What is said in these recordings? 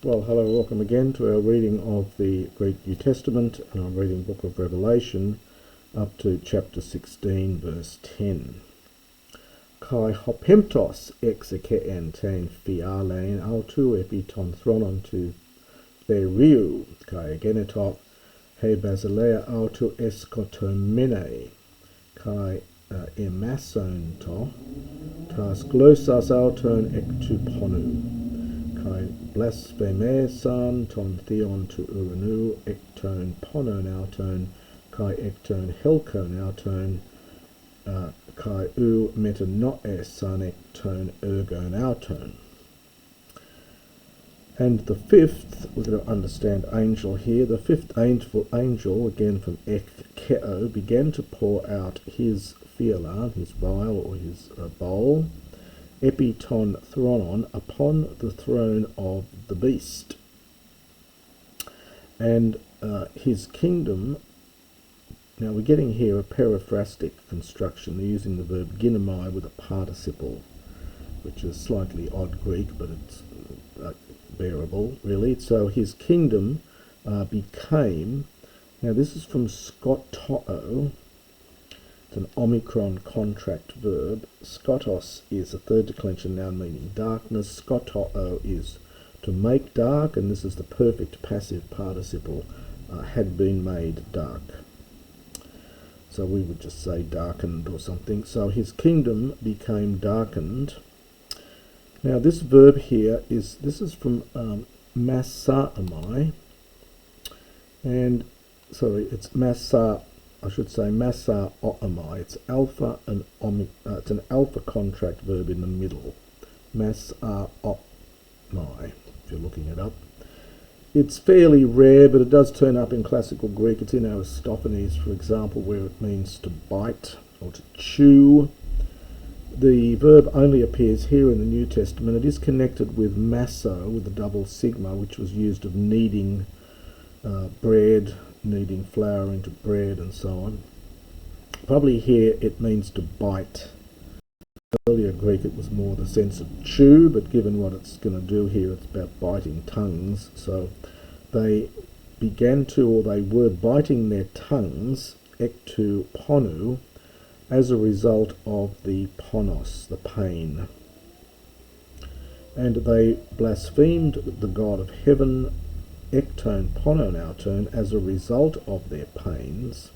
Well, hello, welcome again to our reading of the Greek New Testament, and I'm reading Book of Revelation up to chapter 16, verse 10. Kai hopemptos exekeen ten fialein autu epiton thronon to theriou, kai ageneto he basilea autu escotomene, kai emasonto tas glosas auton ektuponu. Kai blasphemesan ton theon to uranu ekton ponon auton kai ekton helkon auton kai u metanoesan ekton ergon auton. And the fifth, we're going to understand angel here, the fifth angel, again from Ekkeo, began to pour out his phialan, his vial or his bowl, epiton thronon, upon the throne of the beast. And his kingdom, now we're getting here a periphrastic construction. They're using the verb ginomai with a participle, which is slightly odd Greek, but it's bearable, really. So his kingdom became, now this is from skotoo. It's an omicron contract verb. Skotos is a third declension noun meaning darkness. Skotoo is to make dark, and this is the perfect passive participle, had been made dark. So we would just say darkened or something. So his kingdom became darkened. Now this verb here this is from massaamai, and sorry, it's massa. I should say massa oamai. It's alpha and it's an alpha contract verb in the middle. Massa oamai, if you're looking it up. It's fairly rare, but it does turn up in classical Greek. It's in Aristophanes, for example, where it means to bite or to chew. The verb only appears here in the New Testament. It is connected with masso, with the double sigma, which was used of kneading bread, kneading flour into bread and so on. Probably here it means to bite. Earlier Greek it was more the sense of chew, but given what it's going to do here, it's about biting tongues. So they began to, or they were biting their tongues, ektu ponu, as a result of the ponos, the pain. And they blasphemed the God of heaven, ekton pononauton, as a result of their pains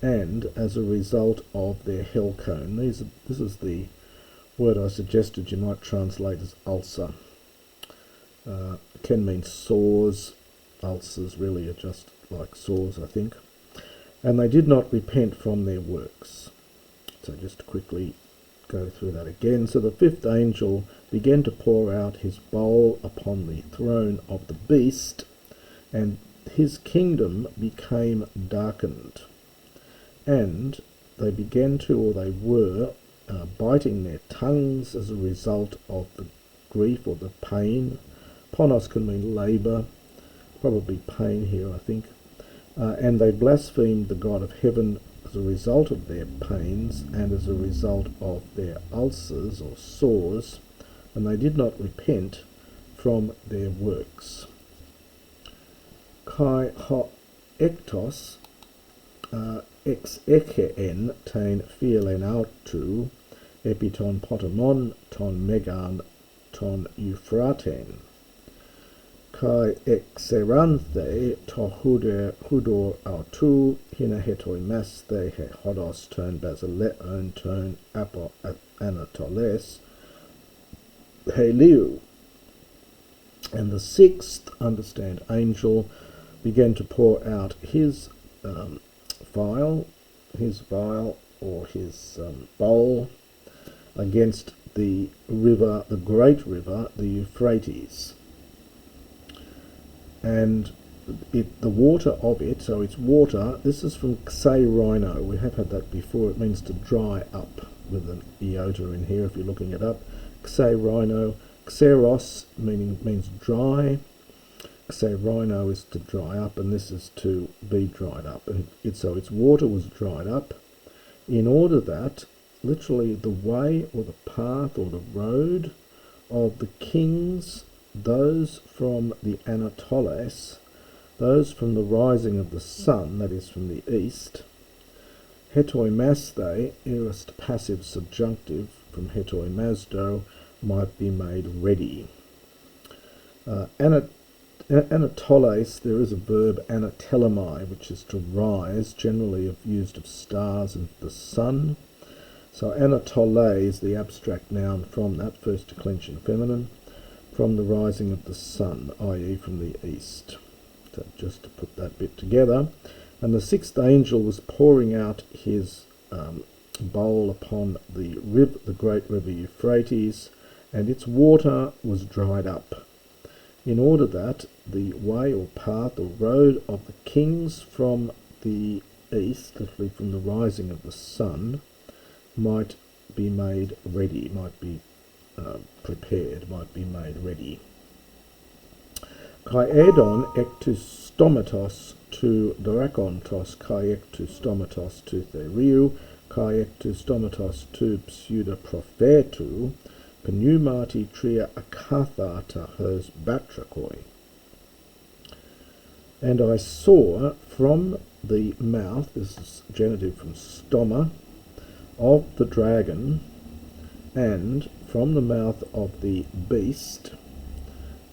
and as a result of their helkon. This is the word I suggested you might translate as ulcer. It can mean sores. Ulcers really are just like sores, I think. And they did not repent from their works. So just to quickly go through that again. So the fifth angel began to pour out his bowl upon the throne of the beast, and his kingdom became darkened. And they began to, or they were, biting their tongues as a result of the grief or the pain. Ponos can mean labour, probably pain here, I think. And they blasphemed the God of heaven as a result of their pains and as a result of their ulcers or sores, and they did not repent from their works. Kai ho ektos ex ekeen tein phialen autu epiton potamon ton megan ton euphraten. Kai exeranthe to hudor autu hina hetoi masthe he hodos ton basileon ton apo anatoles he liu. And the sixth, understand, angel began to pour out his vial or his bowl against the river, the great river, the Euphrates. And the water of it, so it's water, this is from xerino. We have had that before. It means to dry up, with an iota in here if you're looking it up. Xerino. Xeros means dry. Xerino is to dry up, and this is to be dried up. And so its water was dried up in order that literally the way or the path or the road of the kings those from the Anatoles, those from the rising of the sun, that is from the east. Hetoimaste, aorist passive subjunctive, from hetoimasdo, might be made ready. Anatoles, there is a verb anatelomai, which is to rise, generally used of stars and the sun. So Anatole is the abstract noun from that, first declension feminine, from the rising of the sun, i.e. from the east. So just to put that bit together. And the sixth angel was pouring out his bowl upon the great river Euphrates, and its water was dried up, in order that the way or path or road of the kings from the east, literally from the rising of the sun, might be made ready, might be prepared, might be made ready. Kai edon ektus stomatos to dorakontos, kai ektus stomatos to theriou, kai ektus stomatos to pseudoprophetu, pneumati tria akathata hos batrakoi. And I saw from the mouth, this is genitive from stoma, of the dragon, and from the mouth of the beast,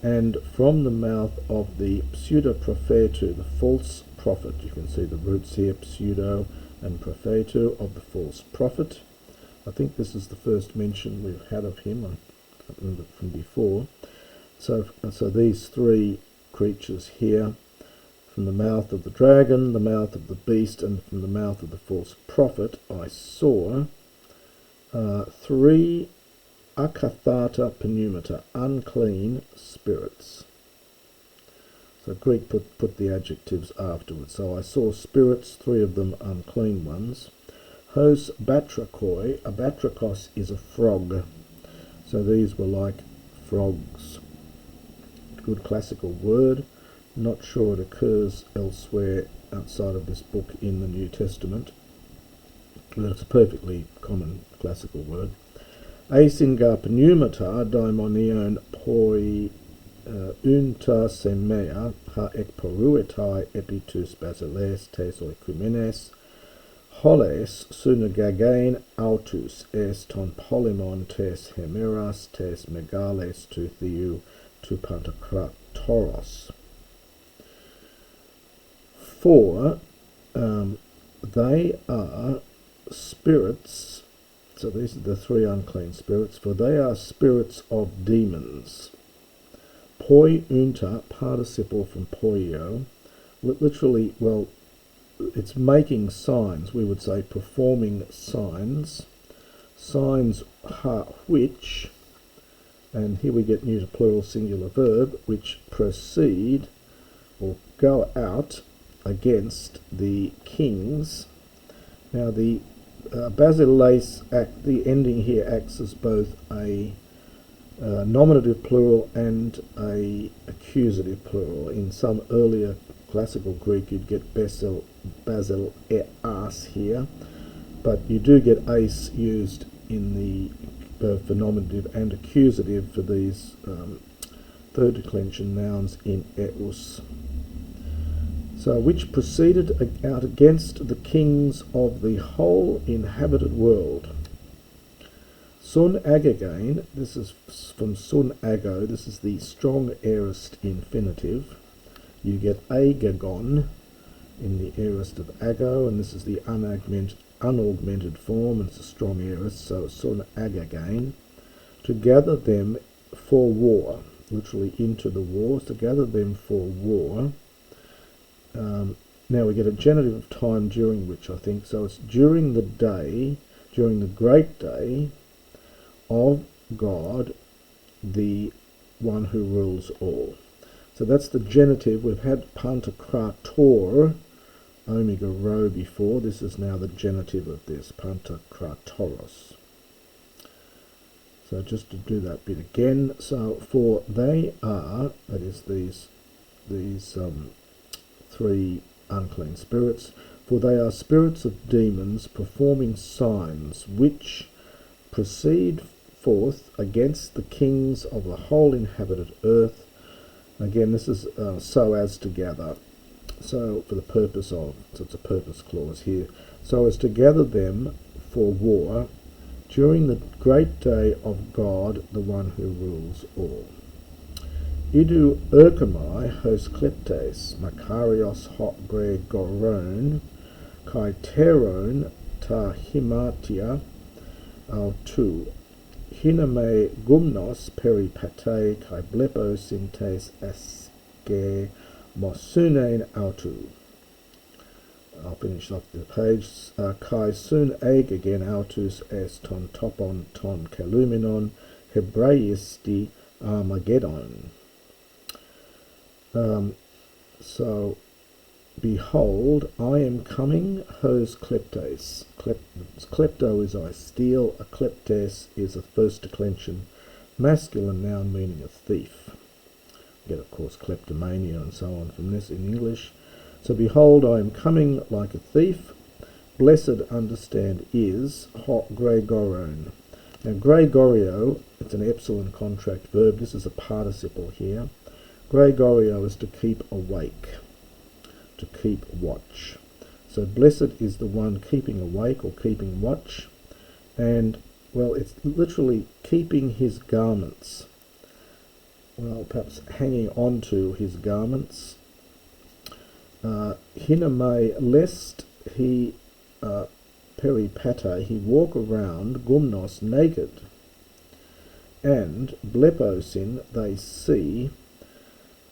and from the mouth of the pseudoprophetu, the false prophet. You can see the roots here, pseudo and prophetu, of the false prophet. I think this is the first mention we've had of him. I can't remember from before. So these three creatures here, from the mouth of the dragon, the mouth of the beast, and from the mouth of the false prophet, I saw three akathata pneumata, unclean spirits. So Greek put the adjectives afterwards. So I saw spirits, three of them unclean ones. Hos batrakoi, a batrakos is a frog. So these were like frogs. Good classical word. Not sure it occurs elsewhere outside of this book in the New Testament, but it's a perfectly common classical word. Eisinga pneumata daimonion poi unta semea ha ekporuetai epitus basiles tes oikumenes holes sunagagain autus es ton polymon tes hemeras tes megales tu theou tu pantokratoros. For they are spirits, so these are the three unclean spirits, for they are spirits of demons. Poi unta, participle from poio, literally, well, it's making signs, we would say performing signs, signs which, and here we get neuter plural singular verb, which proceed or go out against the kings. Now the basileis act, the ending here acts as both a nominative plural and a accusative plural. In some earlier classical Greek you'd get basil eas here, but you do get ace used in the for nominative and accusative for these third declension nouns in eus. So which proceeded out against the kings of the whole inhabited world. Sun agagain, this is from sun ago, this is the strong aorist infinitive. You get agagon in the aorist of ago, and this is the unaugmented form, and it's a strong aorist, so sun agagain. To gather them for war, literally into the war, to gather them for war. Now we get a genitive of time during which, I think, so it's during the day, during the great day of God, the one who rules all. So that's the genitive. We've had pantakrator, omega rho before. This is now the genitive of this, pantakratoros. So just to do that bit again, so for they are, that is these three unclean spirits, for they are spirits of demons performing signs which proceed forth against the kings of the whole inhabited earth. Again, this is so as to gather. So for the purpose of, so it's a purpose clause here. So as to gather them for war during the great day of God, the one who rules all. Idu erchomai hos kleptes, Makarios hot Gregoron, kai teron ta himatia autu, hiname gumnos peripate kai blepo sintes eske mosunein autu. I'll finish off the page. Kai sun eg again autus es ton topon ton keluminon Hebraisti Armageddon. So, behold, I am coming, hos kleptes. Klepto is I steal, a kleptes is a first declension, masculine noun meaning a thief. We get, of course, kleptomania and so on from this in English. So, behold, I am coming like a thief. Blessed, understand, is hot Gregoron. Now, Gregorio, it's an epsilon contract verb. This is a participle here. Gregorio is to keep awake, to keep watch. So blessed is the one keeping awake or keeping watch. And, well, it's literally keeping his garments. Well, perhaps hanging on to his garments. Hiname, lest he peripate, he walk around, gumnos, naked. And bleposin, they see.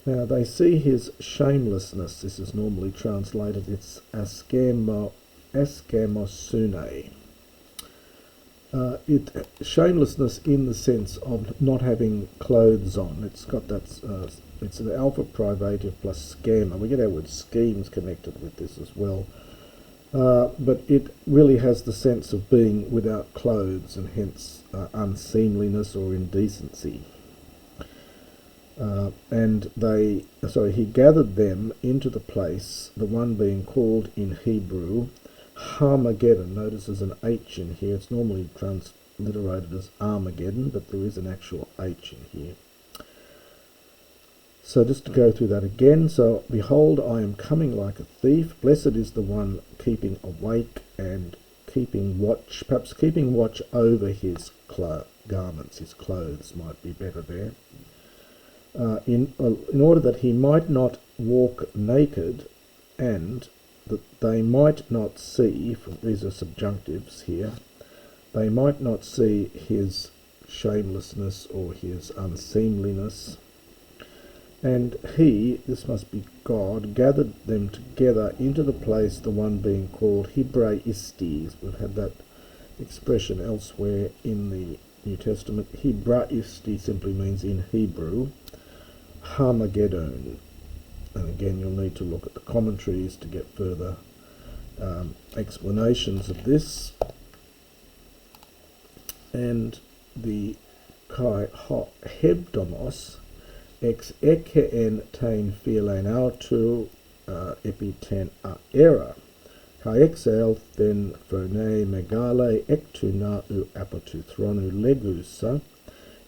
Now, they see his shamelessness. This is normally translated, it's askemosune. Shamelessness in the sense of not having clothes on. It's got that, it's an alpha privative plus schema. We get our word schemes connected with this as well. But it really has the sense of being without clothes and hence unseemliness or indecency. He gathered them into the place, the one being called in Hebrew Harmageddon. Notice there's an H in here. It's normally transliterated as Armageddon, but there is an actual H in here. So just to go through that again. So, behold, I am coming like a thief. Blessed is the one keeping awake and keeping watch, perhaps keeping watch over his garments. His clothes might be better there. In order that he might not walk naked and that they might not see, these are subjunctives here, they might not see his shamelessness or his unseemliness. And he, this must be God, gathered them together into the place, the one being called Hebraisti. We've had that expression elsewhere in the New Testament. Hebraisti simply means in Hebrew. Harmageddon, and again you'll need to look at the commentaries to get further explanations of this. And the kai hebdomos ex ekeen tain philein autu epiten aera kai exel then phone megale ektuna u apotu thronu legusa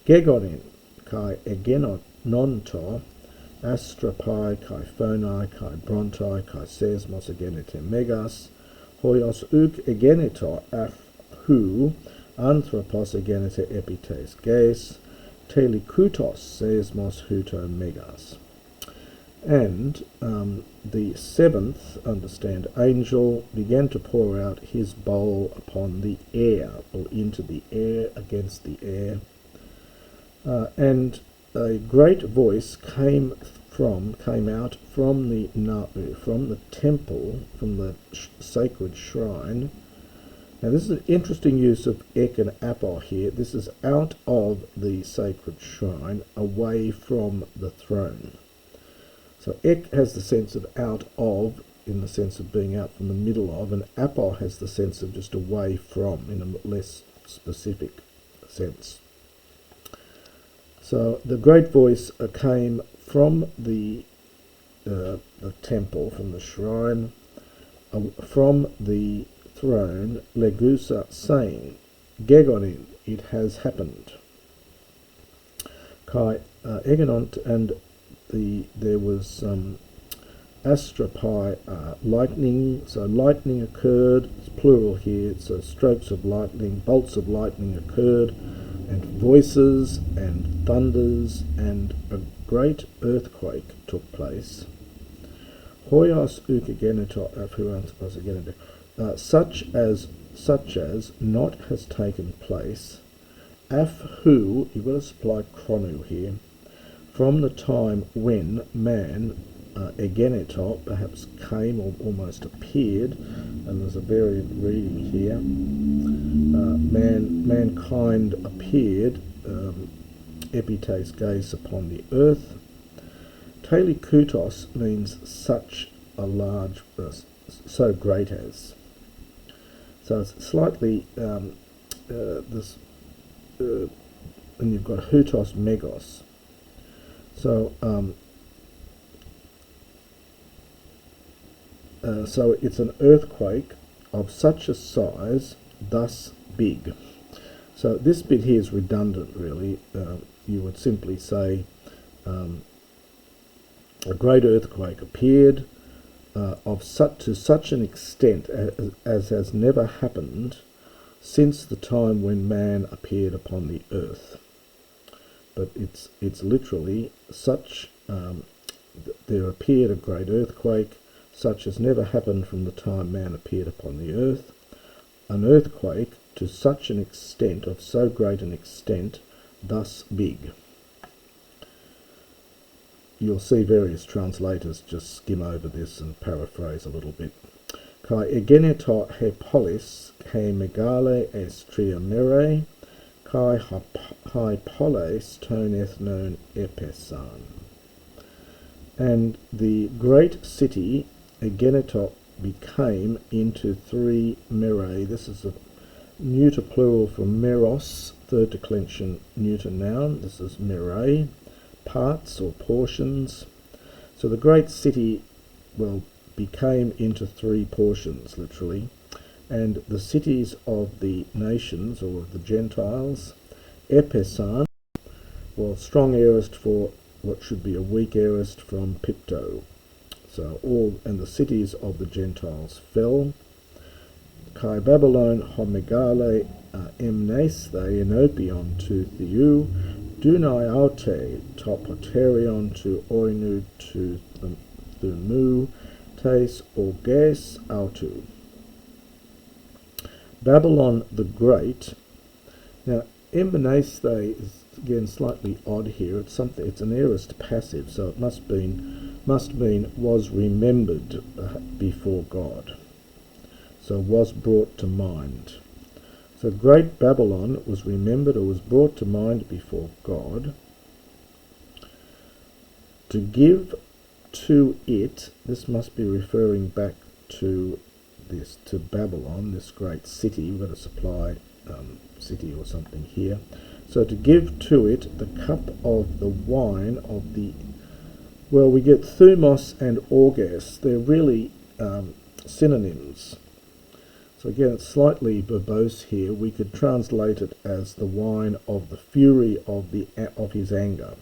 gegonin kai egenot non-to, astrapai, kai phonai, kai brontai, kai sesmos egenete megas, hoios uk egeneto hu, anthropos egenete epites ges, telikutos sesmos huto megas. And the seventh, understand, angel began to pour out his bowl upon the air, or into the air, against the air, and a great voice came out from the Na'u, from the temple, from the sacred shrine. Now this is an interesting use of ek and apo here. This is out of the sacred shrine, away from the throne. So ek has the sense of out of, in the sense of being out from the middle of, and apo has the sense of just away from, in a less specific sense. So the great voice came from the temple, from the shrine, from the throne, legusa, saying, Gegonin, it has happened. Kai Egenont, and there was Astrapi lightning, so lightning occurred, it's plural here, so strokes of lightning, bolts of lightning occurred, and voices and thunders, and a great earthquake took place. Hoios ukageneto, such as not has taken place, af who, you've got to supply chronu here, from the time when man, egeneto, perhaps came or almost appeared, and there's a variant reading here, mankind appeared, epites gaze upon the earth. Telikutos means such a large, so great as. So it's slightly, and you've got hutos megos. So, so it's an earthquake of such a size, thus big. So this bit here is redundant, really. You would simply say a great earthquake appeared to such an extent as has never happened since the time when man appeared upon the earth. But it's literally such, there appeared a great earthquake, such as never happened from the time man appeared upon the earth, an earthquake to such an extent, of so great an extent, thus big. You'll see various translators just skim over this and paraphrase a little bit. Kai egeneto he polis, he megale es triamere, kai hi polis ton ethnon epesan. And the great city, egeneto, became into three mere. This is a neuter plural from meros, third declension neuter noun. This is mere, parts or portions. So the great city, well, became into three portions, literally. And the cities of the nations, or of the Gentiles, epesan, well, strong aorist for what should be a weak aorist from pipto. So and the cities of the Gentiles fell. Kai Babylon homegale emnes the enopion to theou, dunai aute topoterion to oinu to thumu, tes orges autu. Babylon the Great. Now, emnesthe is again slightly odd here. It's an aorist passive, so it must mean was remembered before God. So was brought to mind. So great Babylon was remembered or was brought to mind before God. To give to it, this must be referring back to Babylon, this great city. We've got to supply city or something here. So to give to it the cup of the wine of the, well, we get thumos and orges. They're really synonyms. So again, it's slightly verbose here. We could translate it as the wine of the fury of his anger.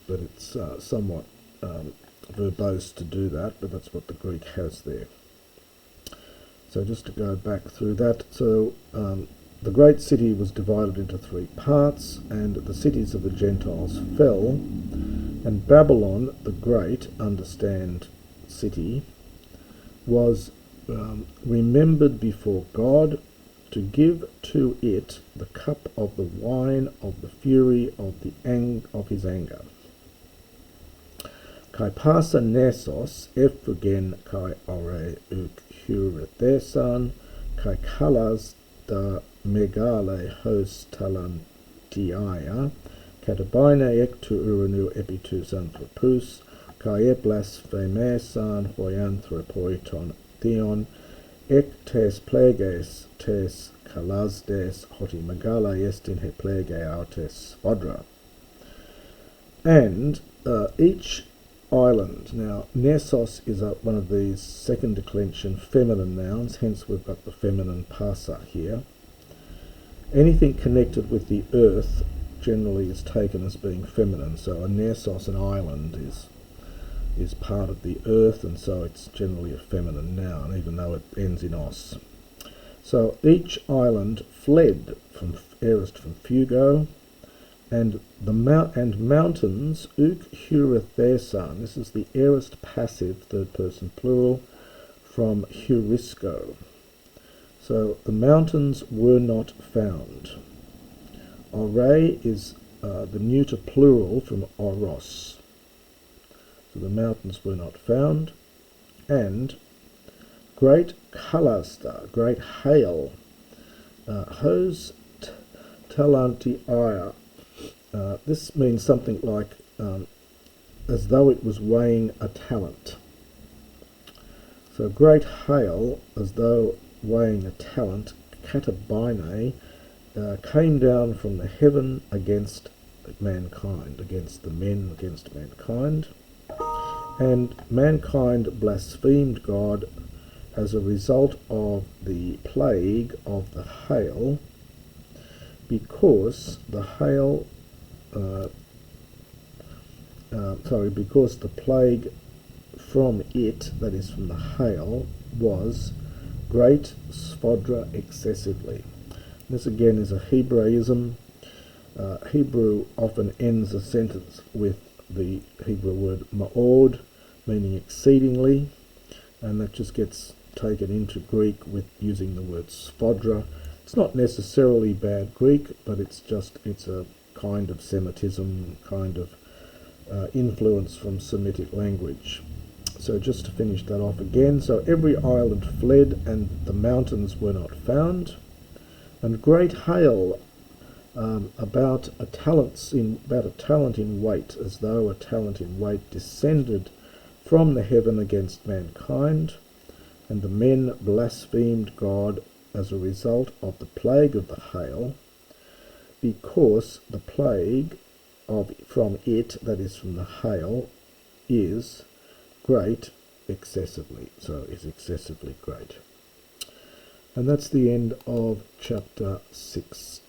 But it's somewhat verbose to do that, but that's what the Greek has there. So just to go back through that, so the great city was divided into three parts, and the cities of the Gentiles fell, and Babylon the Great, understand city, was remembered before God to give to it the cup of the wine of the fury of his anger. Kai pasa nesos efugen kai ore ukurithesan kai kalas da megale hos talantiaya katabaina ektu uranu epitus anthropus kai eblasphemesan hoianthropoiton theon ek tes pleges tes kalasdes hoti megala estin he plege autes vodra. And each island. Now, Nessos is one of these second declension feminine nouns, hence we've got the feminine pasa here. anything connected with the earth generally is taken as being feminine. So a Nessos, an island, is part of the earth, and so it's generally a feminine noun, even though it ends in os. So each island fled from aorist from fugo, and mountains uk heurethesan. This is the aorist passive, third person plural, from heurisco. So the mountains were not found. Ore is the neuter plural from oros. So the mountains were not found. And great kalasta, great hail, hos talantiaya. This means something like as though it was weighing a talent. So great hail, as though weighing a talent, katabine, came down from the heaven against mankind, against the men, against mankind. And mankind blasphemed God as a result of the plague of the hail, because the hail, because the plague from it, that is from the hail, was great sfodra excessively. This again is a Hebraism. Hebrew often ends a sentence with the Hebrew word ma'od, meaning exceedingly, and that just gets taken into Greek with using the word sfodra. It's not necessarily bad Greek, but it's a kind of Semitism, kind of influence from Semitic language. So just to finish that off again, so every island fled, and the mountains were not found, and great hail, about a talent in weight, as though a talent in weight descended from the heaven against mankind, and the men blasphemed God as a result of the plague of the hail, because the plague from it, that is from the hail, is great excessively, so is excessively great. And that's the end of chapter 16.